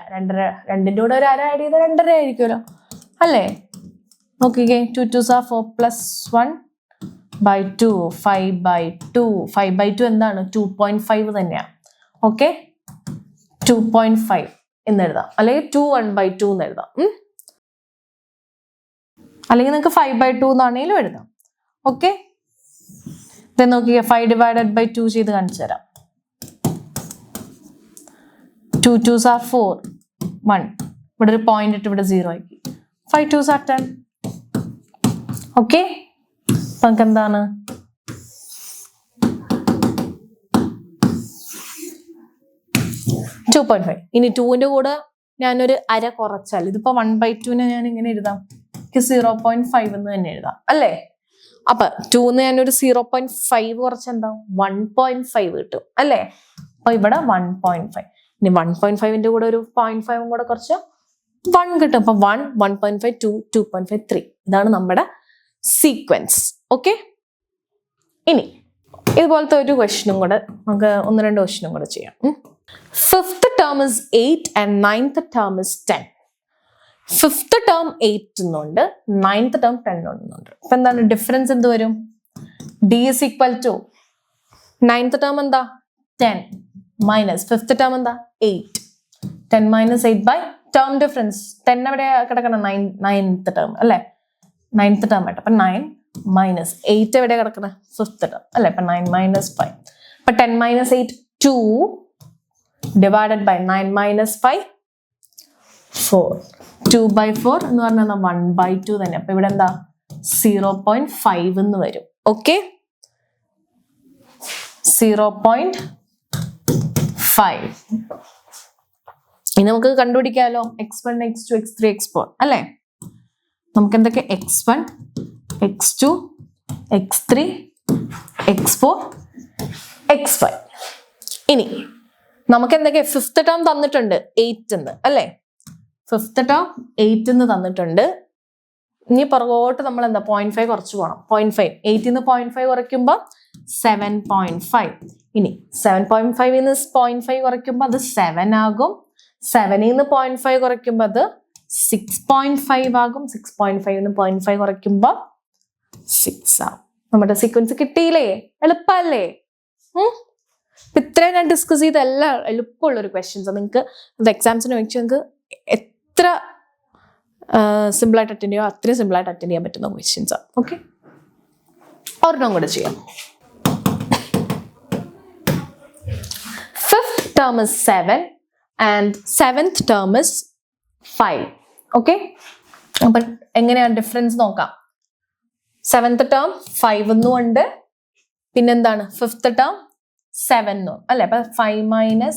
2ന്റെ കൂടെ ഒരു അര ആഡ് ചെയ്ത് 2.5 ആയിരിക്കുമല്ലോ അല്ലേ? നോക്കിക്കേ, 2 2s are 4 plus 1/2 5/2. 5/2 എന്താണ്? 2.5 തന്നെയാണ്. ഓക്കെ, 2.5 എന്ന് എഴുതാം, അല്ലെങ്കിൽ 2 1/2 എന്ന് എഴുതാം. അല്ലെങ്കിൽ നിങ്ങൾക്ക് 5/2 എന്നാണെങ്കിലും എഴുതാം. ഓക്കെ, ഇത് നോക്കിക്കേ, 5 ഡിവൈഡഡ് ബൈ 2 ചെയ്ത് കാണിച്ചു തരാം. 2 2s are 4 1 ഇവിടെ ഒരു പോയിന്റ് ഇട്ട് ഇവിടെ 0 ആക്കി. 5 2s are 10. ഓക്കെ, നമുക്ക് എന്താണ് 2.5. ഇനി 2ന്റെ കൂടെ ഞാനൊരു അര കുറച്ചാൽ ഇതിപ്പോ 1/2 ഞാൻ ഇങ്ങനെ എഴുതാം, 0.5 എന്ന് തന്നെ എഴുതാം അല്ലേ. അപ്പൊ 2ന്ന് ഞാനൊരു 0.5 കുറച്ച് എന്താ 1.5 കിട്ടും അല്ലേ. അപ്പൊ ഇവിടെ 1.5. ഇനി 1.5ന്റെ കൂടെ ഒരു 0.5 കൂടെ കുറച്ച് 1 കിട്ടും. അപ്പൊ 1 1.5 2 2.5 3. ഇതാണ് നമ്മുടെ സീക്വൻസ്. ഓക്കെ, ഇനി ഇതുപോലത്തെ ഒരു ക്വസ്റ്റ്യനും കൂടെ നമുക്ക് 1-2 ക്വസ്റ്റ്യനും കൂടെ ചെയ്യാം. 5th term is 8 and 9th term is 10. 5th term 8 എന്നുണ്ട്, 9th term 10 എന്നുണ്ട്. അപ്പൊ എന്താണ് ഡിഫറൻസ്? എന്ത് വരും? D is equal to 9th term എന്താ 10 മൈനസ് 5th term എന്താ 8. 10 minus 8 by term difference. 10 എവിടെ കിടക്കണം? 9th term അല്ലെ, 9th term ആയിട്ട്. അപ്പൊ 9 മൈനസ് 8 എവിടെ കിടക്കണം? 5th term അല്ലെ. അപ്പൊ 9 minus 5. അപ്പൊ 10 minus 8 2 divided by 9 minus 5 4. 2/4 എന്ന് പറഞ്ഞാൽ 1/2 തന്നെ. അപ്പൊ ഇവിടെ എന്താ 0.5 എന്ന് വരും. ഓക്കെ, 0.5. ഇനി നമുക്ക് കണ്ടുപിടിക്കാമല്ലോ x1 x2 x3 x4 അല്ലേ. നമുക്ക് എന്തൊക്കെ x1 x2 x3 x4 x5. ഇനി നമുക്ക് എന്തൊക്കെ 5th term തന്നിട്ടുണ്ട് 8 എന്ന് അല്ലേ. 5th term 8 എന്ന് തന്നിട്ടുണ്ട്. ഇനി പുറകോട്ട് നമ്മൾ എന്താ 0.5 കുറച്ച് പോകണം. 0.5 8 0.5 കുറയ്ക്കുമ്പോൾ 7.5. ഇനി 7.5 0.5 കുറയ്ക്കുമ്പോൾ അത് 7 ആകും. 7 0.5 കുറയ്ക്കുമ്പോൾ അത് 6.5 ആകും. 6.5 0.5 കുറയ്ക്കുമ്പോൾ 6 ആകും. നമ്മുടെ സീക്വൻസ് കിട്ടിയില്ലേ? എളുപ്പല്ലേ? ഇത്രയും ഞാൻ ഡിസ്കസ് ചെയ്ത എല്ലാ എളുപ്പമുള്ള ഒരു ക്വസ്റ്റ്യൻസ് നിങ്ങൾക്ക് എക്സാംസിന് വെച്ച് നിങ്ങൾക്ക് എത്ര സിമ്പിളായിട്ട് അറ്റൻഡ് ചെയ്യുമോ അത്രയും സിമ്പിളായിട്ട് അറ്റൻഡ് ചെയ്യാൻ പറ്റുന്ന ക്വസ്റ്റ്യൻസാണ്. ഓക്കെ, ഒരെണ്ണം കൂടെ ചെയ്യാം. 5th term is 7 and 7th term is 5. Okay, അപ്പൊ എങ്ങനെയാണ് ഡിഫറൻസ് നോക്കാം. 7th term 5 എന്നും ഉണ്ട്, പിന്നെന്താണ് 5th term 7 എന്നും അല്ലെ. അപ്പൊ 5 minus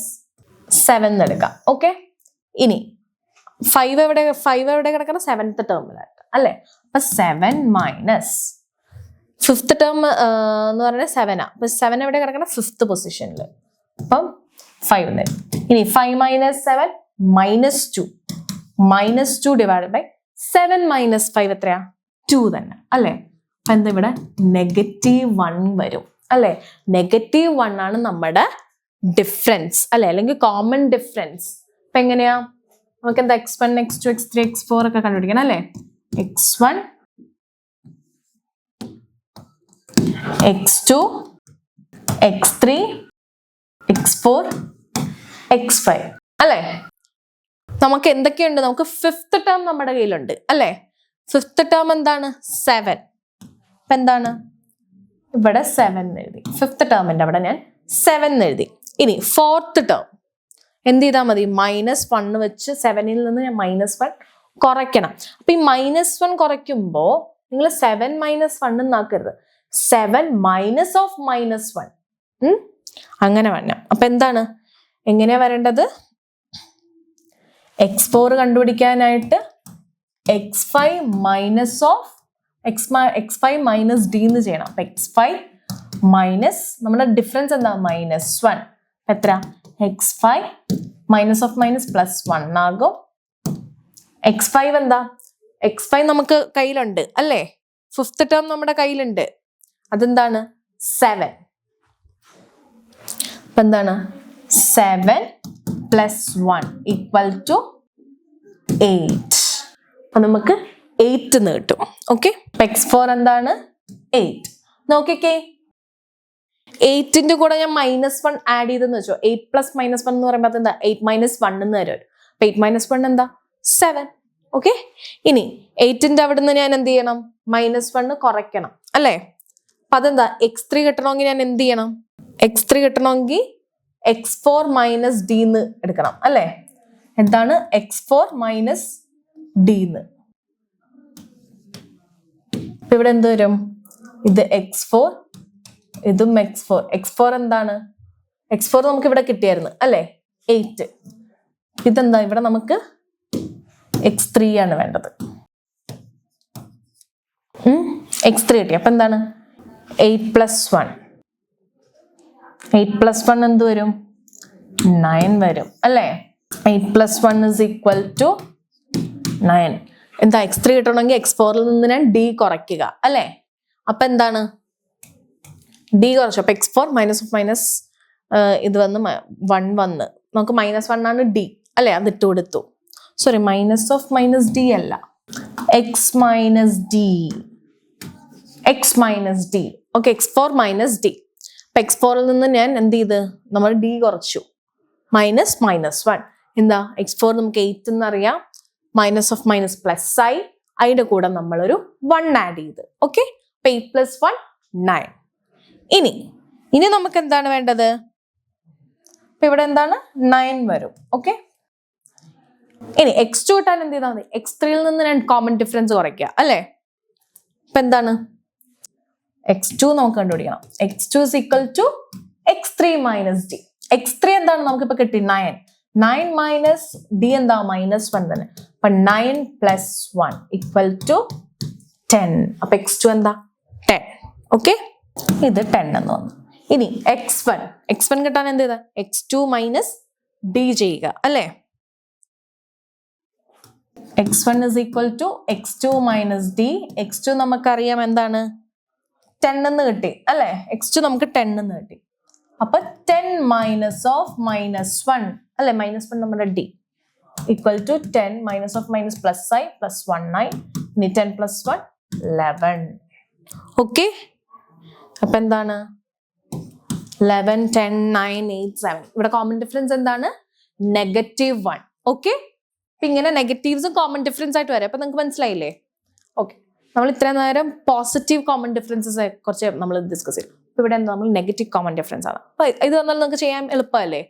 7 എടുക്കാം. ഓക്കെ, ഇനി 5 എവിടെ കിടക്കണം? 7th ടേമിലായിട്ട് അല്ലെ. അപ്പൊ 7 മൈനസ് 5th term എന്ന് പറഞ്ഞാൽ 7 ആ. അപ്പൊ 7 എവിടെ കിടക്കണം? 5th പൊസിഷനിൽ. അപ്പം 5 തരും. ഇനി 5 minus 7 minus 2 minus 2 divided by 7 minus 5 എത്രയാ? 2 തന്നെ അല്ലെ. അപ്പൊ എന്താ ഇവിടെ -1 വരും അല്ലെ. -1 ആണ് നമ്മുടെ ഡിഫറൻസ് അല്ലെ, അല്ലെങ്കിൽ കോമൺ ഡിഫറൻസ്. അപ്പൊ എങ്ങനെയാ നമുക്ക് എന്താ x1 x2 x3 x4 ഒക്കെ കണ്ടുപിടിക്കണം അല്ലെ. x1 x2 x3 x4 x5 അല്ലെ. നമുക്ക് എന്തൊക്കെയുണ്ട്? നമുക്ക് 5th term നമ്മുടെ കയ്യിലുണ്ട് അല്ലെ. 5th term എന്താണ്? 7. അപ്പൊ എന്താണ് ഇവിടെ 7 എഴുതി. 5th termന്റെ അവിടെ ഞാൻ 7 എഴുതി. ഇനി 4th term എന്ത് ചെയ്താൽ മതി? -1 വെച്ച് 7ൽ നിന്ന് ഞാൻ -1 കുറയ്ക്കണം. അപ്പൊ ഈ -1 കുറയ്ക്കുമ്പോൾ നിങ്ങൾ 7 -1 എന്നാക്കരുത്, 7 minus of -1 അങ്ങനെ വരണം. അപ്പൊ എന്താണ് എങ്ങനെയാ വരേണ്ടത്? x4 കണ്ടുപിടിക്കാനായിട്ട് x5 minus of x5 minus d എന്ന് ചെയ്യണം. അപ്പൊ x5 മൈനസ് നമ്മുടെ ഡിഫറൻസ് എന്താ? -1. എത്ര? x5 minus of minus +1 ആകും. x5 എന്താ? x5 നമുക്ക് കയ്യിലുണ്ട് അല്ലേ. 5th term നമ്മുടെ കയ്യിലുണ്ട്. അതെന്താണ്? 7. അപ്പൊ എന്താണ്? 7 + 1 = 8. അപ്പൊ നമുക്ക് 8 എന്ന് കിട്ടും. ഓക്കെ, x4 എന്താണ്? 8. നോക്കിക്കേ, 8ന്റെ കൂടെ ഞാൻ -1 ആഡ് ചെയ്തെന്ന് വെച്ചോ. 8 + -1 എന്ന് പറയുമ്പോൾ അതെന്താ? 8 - 1 എന്ന് വരും. അപ്പൊ 8 - 1 എന്താ? 7. ഓക്കെ, ഇനി 8ന്റെ അവിടെ നിന്ന് ഞാൻ എന്ത് ചെയ്യണം? -1 കുറയ്ക്കണം അല്ലേ. അപ്പൊ അതെന്താ? x3 കിട്ടണമെങ്കിൽ ഞാൻ എന്ത് ചെയ്യണം? x3 കിട്ടണമെങ്കിൽ x4 - d എന്ന് എടുക്കണം അല്ലേ. എന്താണ് x4 മൈനസ് d എന്ന്. അപ്പൊ ഇവിടെ എന്ത് വരും? ഇത് x4, ഇതും x4 എന്താണ്? x4 നമുക്ക് ഇവിടെ കിട്ടിയായിരുന്നു അല്ലെ, 8. ഇതെന്താ? ഇവിടെ നമുക്ക് x3 ആണ് വേണ്ടത്. x3 കിട്ടി. അപ്പൊ എന്താണ്? 8 + 1. 8 + 1 എന്ത് വരും? 9 വരും അല്ലേ? 8 + 1 = 9. എന്താ? x3 കിട്ടണമെങ്കിൽ x4 നിന്ന് ഞാൻ d കുറയ്ക്കുക അല്ലേ? അപ്പൊ എന്താണ്? d കുറച്ചു. അപ്പൊ x4 മൈനസ് ഇത് വന്ന് 1 വന്ന് നമുക്ക് -1 ആണ് d അല്ലെ? അത് ഇട്ട് കൊടുത്തു. സോറി, -d അല്ല, x minus d. Okay, x4 - d. അപ്പൊ x4 നിന്ന് ഞാൻ എന്ത് ചെയ്ത്? നമ്മൾ d കുറച്ചു. -1 എന്താ? x4 നമുക്ക് 8 എന്നറിയാം. -= പ്ലസ് ആയി. അതിന്റെ കൂടെ നമ്മളൊരു 1 ആഡ് ചെയ്ത്. ഓക്കെ, 8 + 1 9. ഇനി നമുക്ക് എന്താണ് വേണ്ടത്? അപ്പൊ ഇവിടെ എന്താണ്? 9 വരും. ഓക്കെ, ഇനി x2 കിട്ടാൻ എന്ത് ചെയ്താൽ മതി? x3 നിന്ന് ഞാൻ കോമൺ ഡിഫറൻസ് കുറയ്ക്കുക അല്ലേ? അപ്പൊ എന്താണ്? x2 നമുക്ക് കണ്ടുപിടിക്കണം. x2 = x3 - d. x3 എന്താണ്? നമുക്കിപ്പോ കിട്ടി 9. 9 മൈനസ് d എന്താ? -1 തന്നെ. അപ്പൊ 9 + 1 = 10. അപ്പൊ x2 എന്താ? 10. ഓക്കെ, ഇത് 10 എന്ന് വന്നു. ഇനി x1 കിട്ടാൻ എന്ത് ചെയ്താ? x2 - d ചെയ്യുക അല്ലേ? x1 = x2 - d. x2 നമുക്കറിയാം എന്താണ്? 10 എന്ന് കിട്ടി അല്ലേ? x2 നമുക്ക് 10 എന്ന് കിട്ടി. അപ്പൊ 10 - -1 അല്ലെ? -1 നമ്മുടെ d = 10 - പ്ലസ് ആയി, +1 ആയി. ഇനി 10 + 1 11. ഓക്കെ, അപ്പൊ എന്താണ്? 11 10 9 8 7. ഇവിടെ കോമൺ ഡിഫറൻസ് എന്താണ്? -1. ഓക്കെ, അപ്പൊ ഇങ്ങനെ നെഗറ്റീവ്സും കോമൺ ഡിഫറൻസ് ആയിട്ട് വരാം. അപ്പൊ നിങ്ങൾക്ക് മനസ്സിലായില്ലേ? ഓക്കെ, നമ്മൾ ഇത്രയും നേരം പോസിറ്റീവ് കോമൺ ഡിഫറൻസസ് കുറച്ച് നമ്മൾ ഡിസ്കസ് ചെയ്തു. അപ്പൊ ഇവിടെ എന്താ? നമ്മൾ നെഗറ്റീവ് കോമൺ ഡിഫറൻസ് ആണ്. അപ്പൊ ഇത് വന്നാൽ നിങ്ങൾക്ക് ചെയ്യാൻ എളുപ്പമല്ലേ?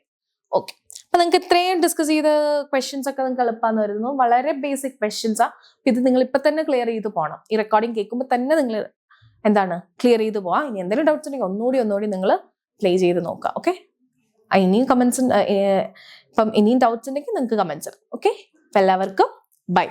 ഓക്കെ, അപ്പൊ നിങ്ങൾക്ക് ഇത്രയും ഡിസ്കസ് ചെയ്ത ക്വസ്റ്റ്യൻസ് ഒക്കെ നിങ്ങൾക്ക് എളുപ്പമെന്ന് വരുന്നു. വളരെ ബേസിക് ക്വസ്റ്റ്യൻസാ. ഇത് നിങ്ങൾ ഇപ്പൊ തന്നെ ക്ലിയർ ചെയ്ത് പോകണം. ഈ റെക്കോർഡിംഗ് കേൾക്കുമ്പോൾ തന്നെ നിങ്ങൾ എന്താണ് ക്ലിയർ ചെയ്ത് പോവാം. ഇനി എന്തെങ്കിലും ഡൗട്ട്സ് ഉണ്ടെങ്കിൽ ഒന്നുകൂടി നിങ്ങൾ പ്ലേ ചെയ്ത് നോക്കുക. ഓക്കെ, ഇനിയും കമന്റ്സ്, ഇപ്പം ഇനിയും ഡൗട്ട്സ് ഉണ്ടെങ്കിൽ നിങ്ങൾക്ക് കമന്റ്സ് ഇടാം. ഓക്കെ, എല്ലാവർക്കും ബൈ.